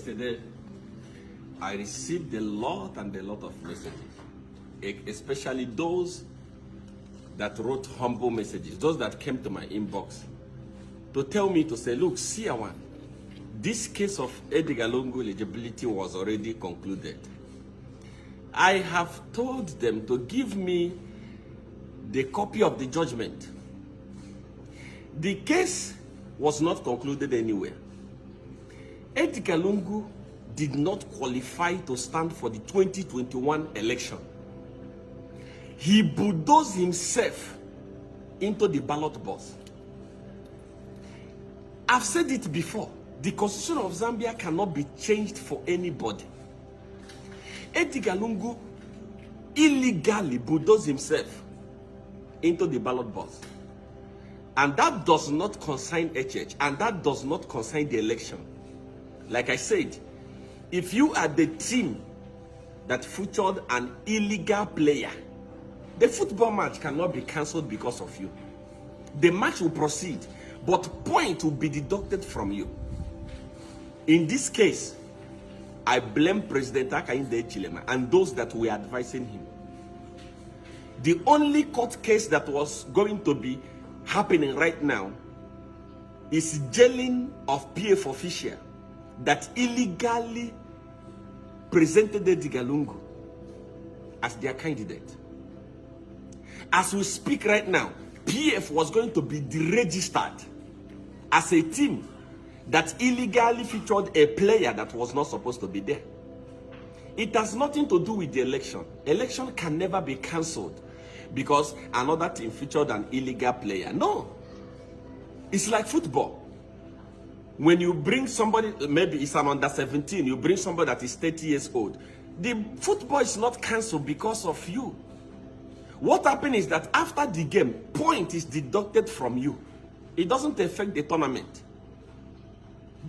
Yesterday, I received a lot of messages, especially those that wrote humble messages, those that came to my inbox to tell me to say, look, Seer1, this case of Edgar Lungu eligibility was already concluded. I have told them to give me the copy of the judgment. The case was not concluded anywhere. Edgar Lungu did not qualify to stand for the 2021 election. He bulldozed himself into the ballot box. I've said it before. The Constitution of Zambia cannot be changed for anybody. Edgar Lungu illegally bulldozed himself into the ballot box. And that does not concern HH, and that does not concern the election. Like I said, if you are the team that featured an illegal player, the football match cannot be cancelled because of you. The match will proceed, but point will be deducted from you. In this case, I blame President Hakainde Hichilema and those that were advising him. The only court case that was going to be happening right now is jailing of PF official that illegally presented Edgar Lungu as their candidate. As we speak right now, PF was going to be deregistered as a team that illegally featured a player that was not supposed to be there. It has nothing to do with the election. Election can never be cancelled because another team featured an illegal player. No. It's like football. When you bring somebody, maybe it's an under 17, you bring somebody that is 30 years old. The football is not cancelled because of you. What happened is that after the game, point is deducted from you. It doesn't affect the tournament.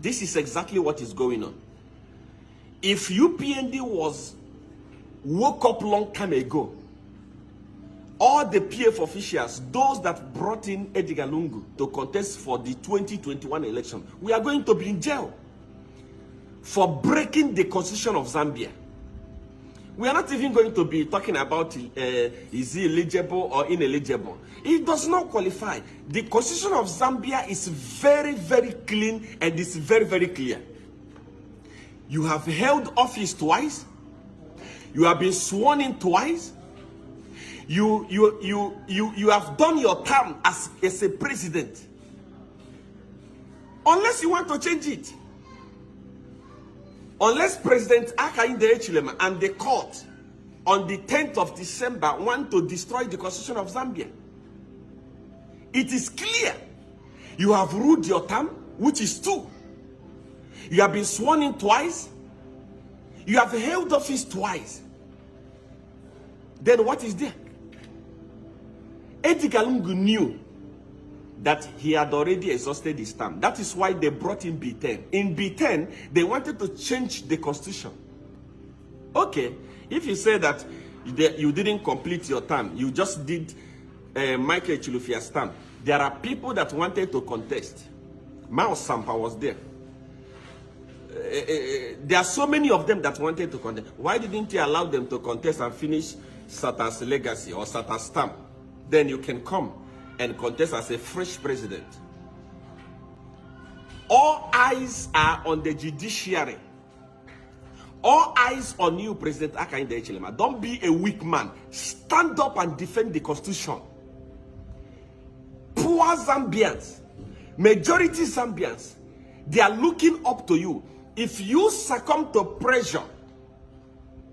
This is exactly what is going on. If UPND woke up long time ago, all the PF officials, those that brought in Edgar Lungu to contest for the 2021 election, we are going to be in jail for breaking the Constitution of Zambia. We are not even going to be talking about is he eligible or ineligible. It does not qualify. The Constitution of Zambia is very, very clean and it's very, very clear. You have held office twice. You have been sworn in twice. You have done your term as a president. Unless you want to change it. Unless President Hakainde Hichilema and the court on the 10th of December want to destroy the Constitution of Zambia. It is clear. You have ruled your term, which is 2. You have been sworn in twice. You have held office twice. Then what is there? Edgar Lungu knew that he had already exhausted his term. That is why they brought in B10. In B10, they wanted to change the constitution. Okay, if you say that you didn't complete your term, you just did Michael Chilufia's term, there are people that wanted to contest. Mao Sampa was there. There are so many of them that wanted to contest. Why didn't you allow them to contest and finish Satan's legacy or Satan's term? Then you can come and contest as a fresh president. All eyes are on the judiciary. All eyes on you, President Hakainde Hichilema. Don't be a weak man. Stand up and defend the Constitution. Poor Zambians, majority Zambians, they are looking up to you. If you succumb to pressure,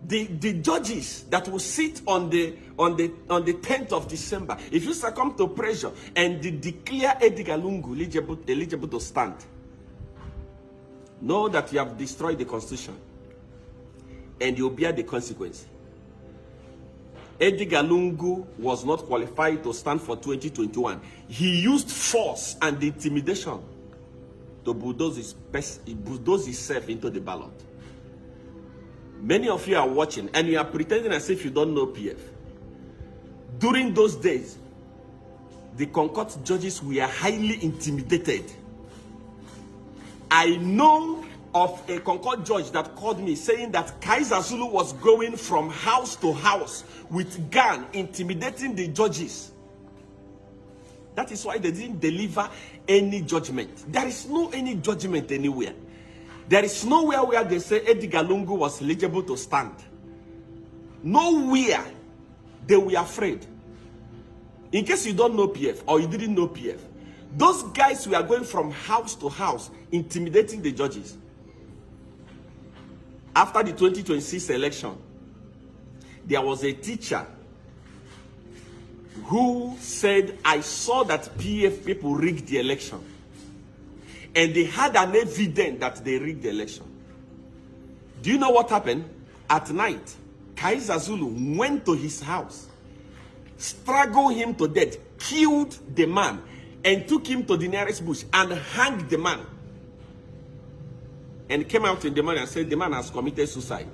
the judges that will sit on the 10th of December, if you succumb to pressure and they declare Edgar Lungu eligible to stand, know that you have destroyed the Constitution and you'll bear the consequence. Edgar Lungu was not qualified to stand for 2021. He used force and intimidation to bulldoze himself into the ballot. Many of you are watching and you are pretending as if you don't know PF. During those days, the ConCourt judges were highly intimidated. I know of a ConCourt judge that called me saying that Kay Zulu was going from house to house with gun, intimidating the judges. That is why they didn't deliver any judgment. There is no any judgment anywhere. There is nowhere where they say Edgar Lungu was eligible to stand. Nowhere. They were afraid. In case you don't know PF or you didn't know PF, those guys were going from house to house, intimidating the judges. After the 2026 election, there was a teacher who said, I saw that PF people rigged the election. And they had an evidence that they rigged the election. Do you know what happened? At night, Kay Zulu went to his house, strangled him to death, killed the man, and took him to the nearest bush and hanged the man. And came out in the morning and said the man has committed suicide.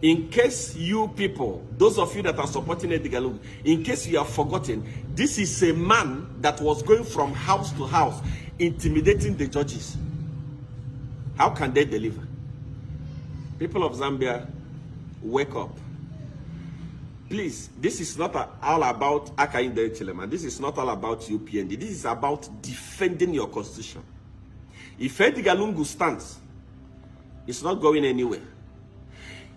In case you people, those of you that are supporting Edgar Lungu, in case you have forgotten, this is a man that was going from house to house, intimidating the judges. How can they deliver? People of Zambia, wake up. Please, this is not all about Akainde Chilema. This is not all about UPND. This is about defending your constitution. If Edgar Lungu stands, it's not going anywhere.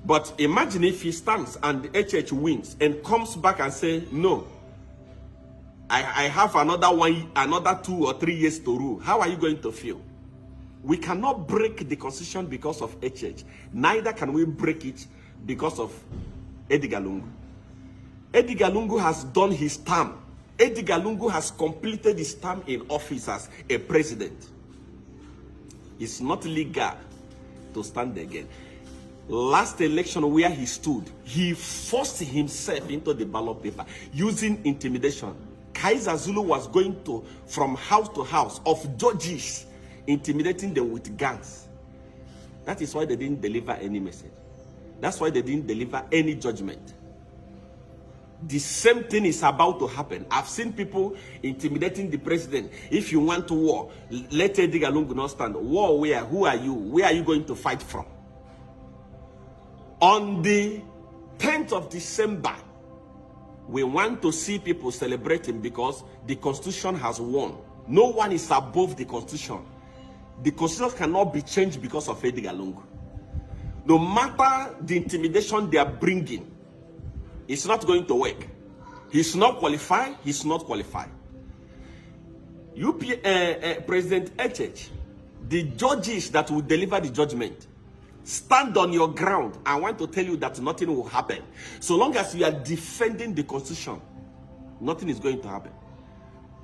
But imagine if he stands and the HH wins and comes back and say, no, I have another 2 or 3 years to rule. How are you going to feel? We cannot break the constitution because of HH. Neither can we break it because of Edgar Lungu. Edgar Lungu has done his term. Edgar Lungu has completed his term in office as a president. It's not legal to stand again. Last election where he stood, he forced himself into the ballot paper using intimidation. Kay Zulu was going from house to house of judges, intimidating them with guns. That is why they didn't deliver any message. That's why they didn't deliver any judgment. The same thing is about to happen. I've seen people intimidating the president. If you want to war, let Edgar Lungu not stand. War where? Who are you? Where are you going to fight from? On the 10th of December, we want to see people celebrating because the Constitution has won. No one is above the Constitution. The Constitution cannot be changed because of Edgar Lungu. No matter the intimidation they are bringing, it's not going to work. He's not qualified. He's not qualified. President HH, the judges that will deliver the judgment, stand on your ground. I want to tell you that nothing will happen. So long as you are defending the Constitution, nothing is going to happen.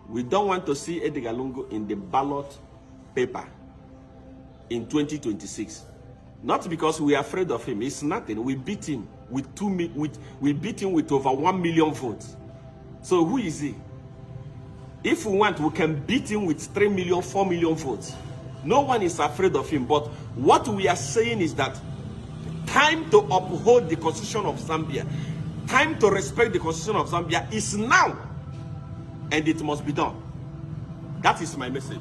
We don't want to see Edgar Lungu in the ballot paper in 2026. Not because we are afraid of him. It's nothing. We beat him with we beat him with over 1 million votes. So who is he? If we want, we can beat him with 3 million, 4 million votes. No one is afraid of him. But what we are saying is that time to uphold the Constitution of Zambia, time to respect the Constitution of Zambia is now. And it must be done. That is my message.